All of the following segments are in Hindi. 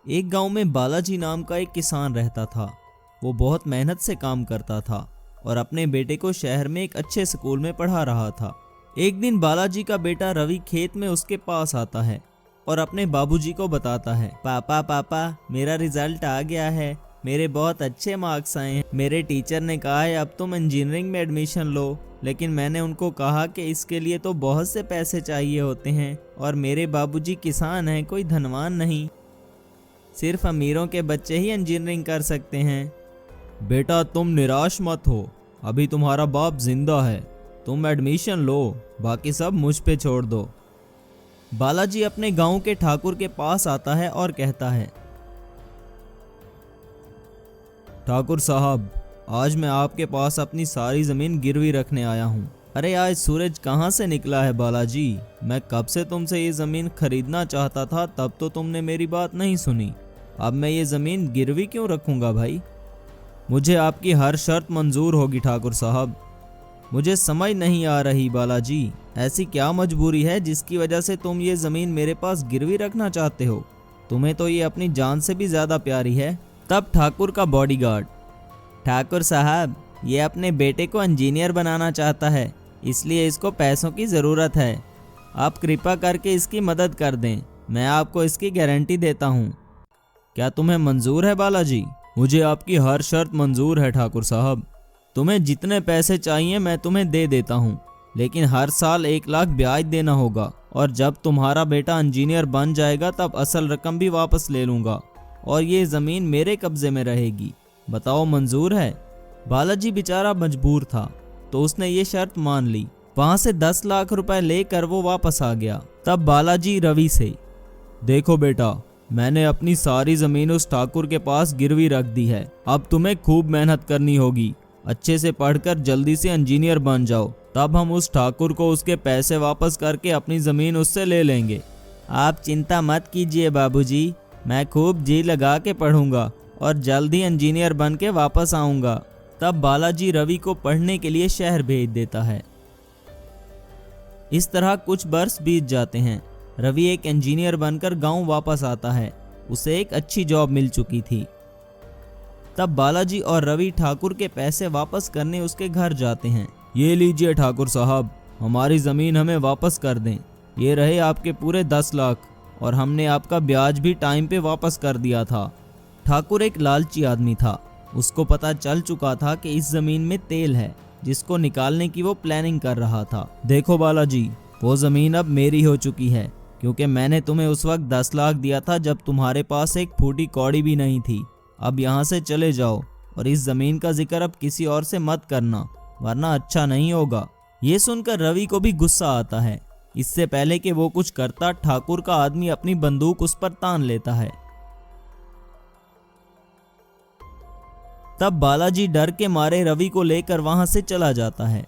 एक गांव में बालाजी नाम का एक किसान रहता था। वो बहुत मेहनत से काम करता था और अपने बेटे को शहर में एक अच्छे स्कूल में पढ़ा रहा था। एक दिन बालाजी का बेटा रवि खेत में उसके पास आता है और अपने बाबूजी को बताता है, पापा पापा मेरा रिजल्ट आ गया है, मेरे बहुत अच्छे मार्क्स आए हैं। मेरे टीचर ने कहा है अब तुम इंजीनियरिंग में एडमिशन लो, लेकिन मैंने उनको कहा कि इसके लिए तो बहुत से पैसे चाहिए होते हैं और मेरे बाबूजी किसान हैं, कोई धनवान नहीं। सिर्फ अमीरों के बच्चे ही इंजीनियरिंग कर सकते हैं। बेटा तुम निराश मत हो, अभी तुम्हारा बाप जिंदा है, तुम एडमिशन लो, बाकी सब मुझ पे छोड़ दो। बालाजी अपने गांव के ठाकुर के पास आता है और कहता है, ठाकुर साहब आज मैं आपके पास अपनी सारी जमीन गिरवी रखने आया हूँ। अरे आज सूरज कहाँ से निकला है बालाजी, मैं कब से तुमसे ये जमीन खरीदना चाहता था, तब तो तुमने मेरी बात नहीं सुनी। अब मैं ये जमीन गिरवी क्यों रखूंगा भाई? मुझे आपकी हर शर्त मंजूर होगी ठाकुर साहब। मुझे समझ नहीं आ रही बालाजी, ऐसी क्या मजबूरी है जिसकी वजह से तुम ये जमीन मेरे पास गिरवी रखना चाहते हो? तुम्हें तो ये अपनी जान से भी ज्यादा प्यारी है। तब ठाकुर का बॉडीगार्ड, ठाकुर साहब ये अपने बेटे को इंजीनियर बनाना चाहता है, इसलिए इसको पैसों की ज़रूरत है, आप कृपा करके इसकी मदद कर दें, मैं आपको इसकी गारंटी देता हूँ। क्या तुम्हें मंजूर है बालाजी? मुझे आपकी हर शर्त मंजूर है ठाकुर साहब। तुम्हें जितने पैसे चाहिए मैं तुम्हें दे देता हूँ, लेकिन हर साल 1 लाख ब्याज देना होगा और जब तुम्हारा बेटा इंजीनियर बन जाएगा तब असल रकम भी वापस ले लूँगा और ये ज़मीन मेरे कब्जे में रहेगी। बताओ मंजूर है? बालाजी बेचारा मजबूर था तो उसने ये शर्त मान ली। वहां से 10 लाख रुपए लेकर वो वापस आ गया। तब बालाजी रवि से, देखो बेटा मैंने अपनी सारी जमीन उस ठाकुर के पास गिरवी रख दी है, अब तुम्हें खूब मेहनत करनी होगी, अच्छे से पढ़कर जल्दी से इंजीनियर बन जाओ, तब हम उस ठाकुर को उसके पैसे वापस करके अपनी जमीन उससे ले लेंगे। आप चिंता मत कीजिए बाबूजी, मैं खूब जी लगा के पढ़ूंगा और जल्द ही इंजीनियर बन के वापस आऊंगा। तब बालाजी रवि को पढ़ने के लिए शहर भेज देता है। इस तरह कुछ वर्ष बीत जाते हैं। रवि एक इंजीनियर बनकर गांव वापस आता है, उसे एक अच्छी जॉब मिल चुकी थी। तब बालाजी और रवि ठाकुर के पैसे वापस करने उसके घर जाते हैं। ये लीजिए ठाकुर साहब, हमारी जमीन हमें वापस कर दें, ये रहे आपके पूरे 10 लाख और हमने आपका ब्याज भी टाइम पे वापस कर दिया था। ठाकुर एक लालची आदमी था, उसको पता चल चुका था कि इस जमीन में तेल है जिसको निकालने की वो प्लानिंग कर रहा था। देखो बालाजी, वो जमीन अब मेरी हो चुकी है क्योंकि मैंने तुम्हें उस वक्त 10 लाख दिया था जब तुम्हारे पास एक फूटी कौड़ी भी नहीं थी। अब यहाँ से चले जाओ और इस जमीन का जिक्र अब किसी और से मत करना, वरना अच्छा नहीं होगा। ये सुनकर रवि को भी गुस्सा आता है। इससे पहले कि वो कुछ करता, ठाकुर का आदमी अपनी बंदूक उस पर तान लेता है। तब बालाजी डर के मारे रवि को लेकर वहां से चला जाता है।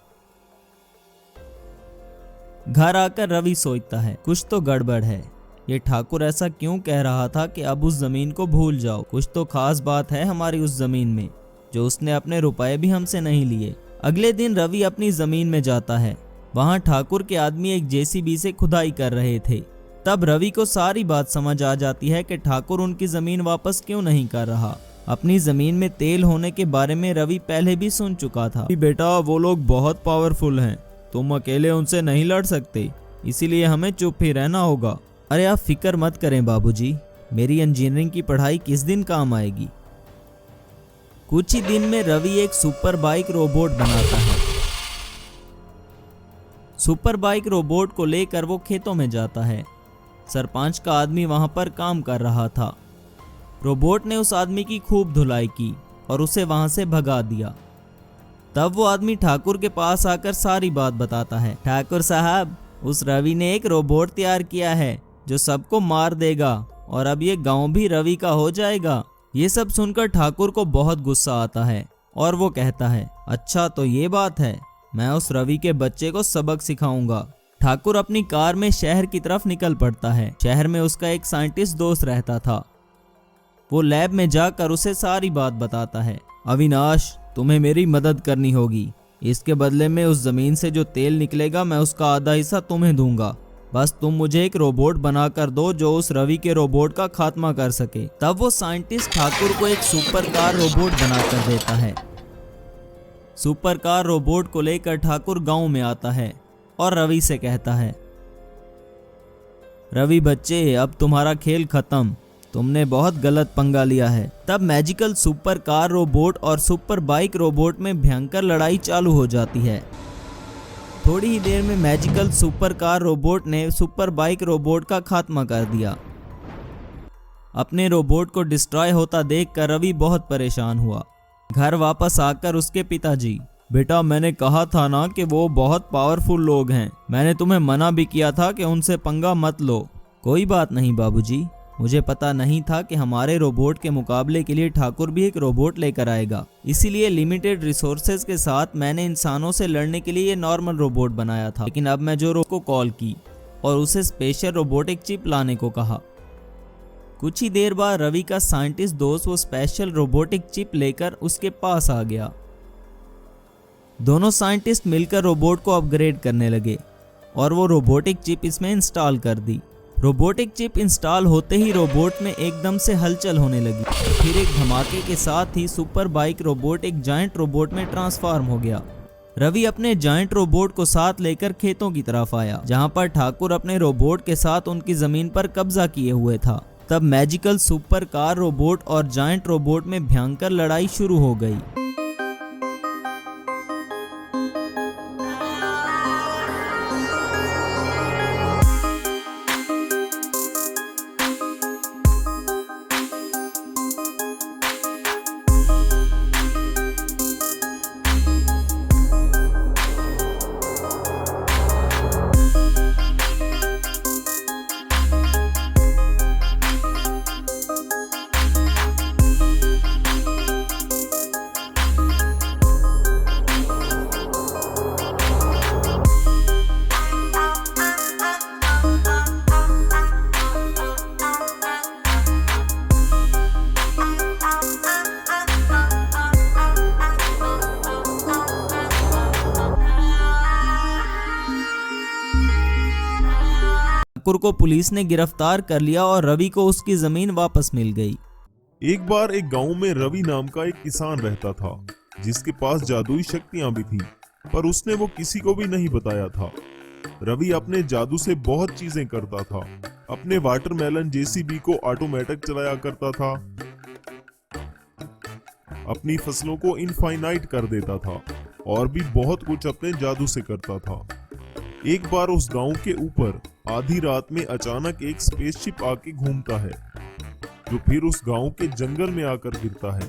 घर आकर रवि सोचता है कुछ तो गड़बड़ है, ये ठाकुर ऐसा क्यों कह रहा था कि अब उस जमीन को भूल जाओ, कुछ तो खास बात है हमारी उस जमीन में जो उसने अपने रुपए भी हमसे नहीं लिए। अगले दिन रवि अपनी जमीन में जाता है। वहां ठाकुर के आदमी एक जेसीबी से खुदाई कर रहे थे। तब रवि को सारी बात समझ आ जाती है कि ठाकुर उनकी जमीन वापस क्यों नहीं कर रहा। अपनी जमीन में तेल होने के बारे में रवि पहले भी सुन चुका था। बेटा वो लोग बहुत पावरफुल हैं, तुम अकेले उनसे नहीं लड़ सकते, इसीलिए हमें चुप ही रहना होगा। अरे आप फिक्र मत करें बाबूजी, मेरी इंजीनियरिंग की पढ़ाई किस दिन काम आएगी। कुछ ही दिन में रवि एक सुपर बाइक रोबोट बनाता है। सुपर बाइक रोबोट को लेकर वो खेतों में जाता है। सरपंच का आदमी वहां पर काम कर रहा था। रोबोट ने उस आदमी की खूब धुलाई की और उसे वहां से भगा दिया। तब वो आदमी ठाकुर के पास आकर सारी बात बताता है। ठाकुर साहब, उस रवि ने एक रोबोट तैयार किया है जो सबको मार देगा और अब ये गांव भी रवि का हो जाएगा। ये सब सुनकर ठाकुर को बहुत गुस्सा आता है और वो कहता है, अच्छा तो ये बात है, मैं उस रवि के बच्चे को सबक सिखाऊंगा। ठाकुर अपनी कार में शहर की तरफ निकल पड़ता है। शहर में उसका एक साइंटिस्ट दोस्त रहता था। वो लैब में जाकर उसे सारी बात बताता है। अविनाश, तुम्हें मेरी मदद करनी होगी, इसके बदले में उस जमीन से जो तेल निकलेगा मैं उसका आधा हिस्सा तुम्हें दूंगा बस तुम मुझे एक रोबोट बनाकर दो जो उस रवि के रोबोट का खात्मा कर सके। तब वो साइंटिस्ट ठाकुर को एक सुपर कार रोबोट बनाकर देता है। सुपर कार रोबोट को लेकर ठाकुर गांव में आता है और रवि से कहता है, रवि बच्चे, अब तुम्हारा खेल खत्म, तुमने बहुत गलत पंगा लिया है। तब मैजिकल सुपर कार रोबोट और सुपर बाइक रोबोट में भयंकर लड़ाई चालू हो जाती है। थोड़ी ही देर में मैजिकल सुपर कार रोबोट ने सुपर बाइक रोबोट का खात्मा कर दिया। अपने रोबोट को डिस्ट्रॉय होता देखकर रवि बहुत परेशान हुआ। घर वापस आकर उसके पिताजी, बेटा मैंने कहा था ना कि वो बहुत पावरफुल लोग हैं, मैंने तुम्हें मना भी किया था कि उनसे पंगा मत लो। कोई बात नहीं बाबूजी, मुझे पता नहीं था कि हमारे रोबोट के मुकाबले के लिए ठाकुर भी एक रोबोट लेकर आएगा, इसीलिए लिमिटेड रिसोर्सेज के साथ मैंने इंसानों से लड़ने के लिए ये नॉर्मल रोबोट बनाया था। लेकिन अब मैं जो रोबोट को कॉल की और उसे स्पेशल रोबोटिक चिप लाने को कहा। कुछ ही देर बाद रवि का साइंटिस्ट दोस्त वो स्पेशल रोबोटिक चिप लेकर उसके पास आ गया। दोनों साइंटिस्ट मिलकर रोबोट को अपग्रेड करने लगे और वो रोबोटिक चिप इसमें इंस्टॉल कर दी। रोबोटिक चिप इंस्टॉल होते ही रोबोट में एकदम से हलचल होने लगी। फिर एक धमाके के साथ ही सुपर बाइक रोबोट एक जायंट रोबोट में ट्रांसफॉर्म हो गया। रवि अपने जायंट रोबोट को साथ लेकर खेतों की तरफ आया, जहां पर ठाकुर अपने रोबोट के साथ उनकी जमीन पर कब्जा किए हुए था। तब मैजिकल सुपर कार रोबोट और जायंट रोबोट में भयंकर लड़ाई शुरू हो गई। ठाकुर को पुलिस ने गिरफ्तार कर लिया और रवि को उसकी जमीन वापस मिल गई। एक बार एक गांव में रवि नाम का एक किसान रहता था, जिसके पास जादुई शक्तियां भी थी, पर उसने वो किसी को भी नहीं बताया था। रवि अपने जादू से बहुत चीजें करता था। अपने वाटरमेलन जेसीबी को ऑटोमेटिक चलाया करता था, अपनी फसलों को इनफाइनाइट कर देता था और भी बहुत कुछ अपने जादू से करता था। एक बार उस गांव के ऊपर आधी रात में अचानक एक स्पेसशिप आके घूमता है, जो फिर उस गांव के जंगल में आकर गिरता है।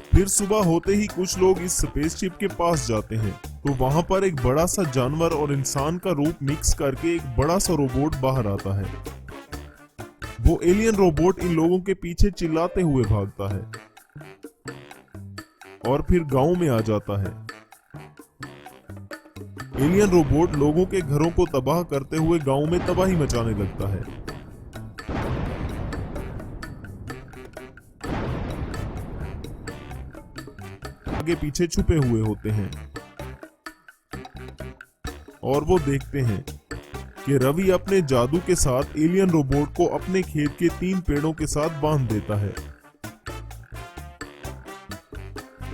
फिर सुबह होते ही कुछ लोग इस स्पेसशिप के पास जाते हैं, तो वहां पर एक बड़ा सा जानवर और इंसान का रूप मिक्स करके एक बड़ा सा रोबोट बाहर आता है। वो एलियन रोबोट इन लोगों के पीछे चिल्लाते हुए भागता है और फिर गांव में आ जाता है। एलियन रोबोट लोगों के घरों को तबाह करते हुए गांव में तबाही मचाने लगता है। आगे पीछे छुपे हुए होते हैं और वो देखते हैं कि रवि अपने जादू के साथ एलियन रोबोट को अपने खेत के 3 पेड़ों के साथ बांध देता है।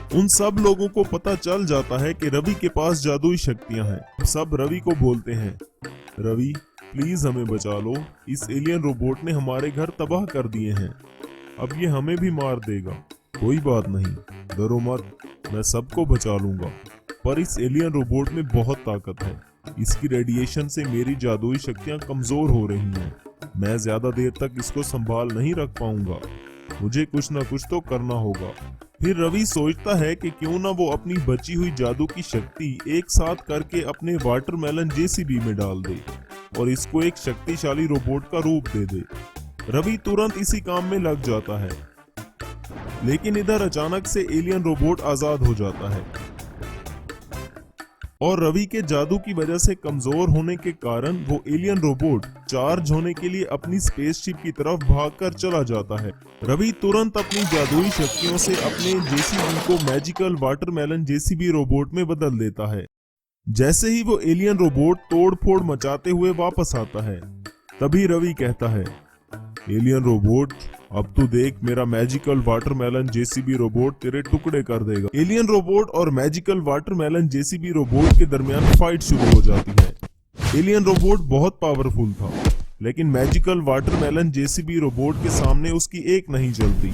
उन सब लोगों को पता चल जाता है कि रवि के पास जादुई शक्तियां हैं। सब रवि को बोलते हैं, रवि प्लीज हमें बचा लो, इस एलियन रोबोट ने हमारे घर तबाह कर दिए हैं, अब ये हमें भी मार देगा। कोई बात नहीं, डरो मत, मैं सबको बचा लूंगा। पर इस एलियन रोबोट में बहुत ताकत है, इसकी रेडिएशन से मेरी जादुई शक्तियां कमजोर हो रही हैं। मैं ज्यादा देर तक इसको संभाल नहीं रख पाऊंगा, मुझे कुछ न कुछ तो करना होगा। फिर रवि सोचता है कि क्यों ना वो अपनी बची हुई जादू की शक्ति एक साथ करके अपने वाटरमेलन जेसीबी में डाल दे और इसको एक शक्तिशाली रोबोट का रूप दे दे। रवि तुरंत इसी काम में लग जाता है, लेकिन इधर अचानक से एलियन रोबोट आजाद हो जाता है और रवि के जादू की वजह से कमजोर होने के कारण वो एलियन रोबोट चार्ज होने के लिए अपनी स्पेसशिप की तरफ भागकर चला जाता है। रवि तुरंत अपनी जादुई शक्तियों से अपने जेसीबी को मैजिकल वाटरमेलन जेसीबी रोबोट में बदल देता है। जैसे ही वो एलियन रोबोट तोड़-फोड़ मचाते हुए वापस आता है, तभी रवि कहता है, एलियन रोबोट, अब तू देख, मेरा मैजिकल वाटरमेलन जेसीबी रोबोट तेरे टुकड़े कर देगा। एलियन रोबोट और मैजिकल वाटरमेलन जेसीबी रोबोट के दरमियान फाइट शुरू हो जाती है। एलियन रोबोट बहुत पावरफुल था, लेकिन मैजिकल वाटरमेलन जेसीबी रोबोट के सामने उसकी एक नहीं चलती।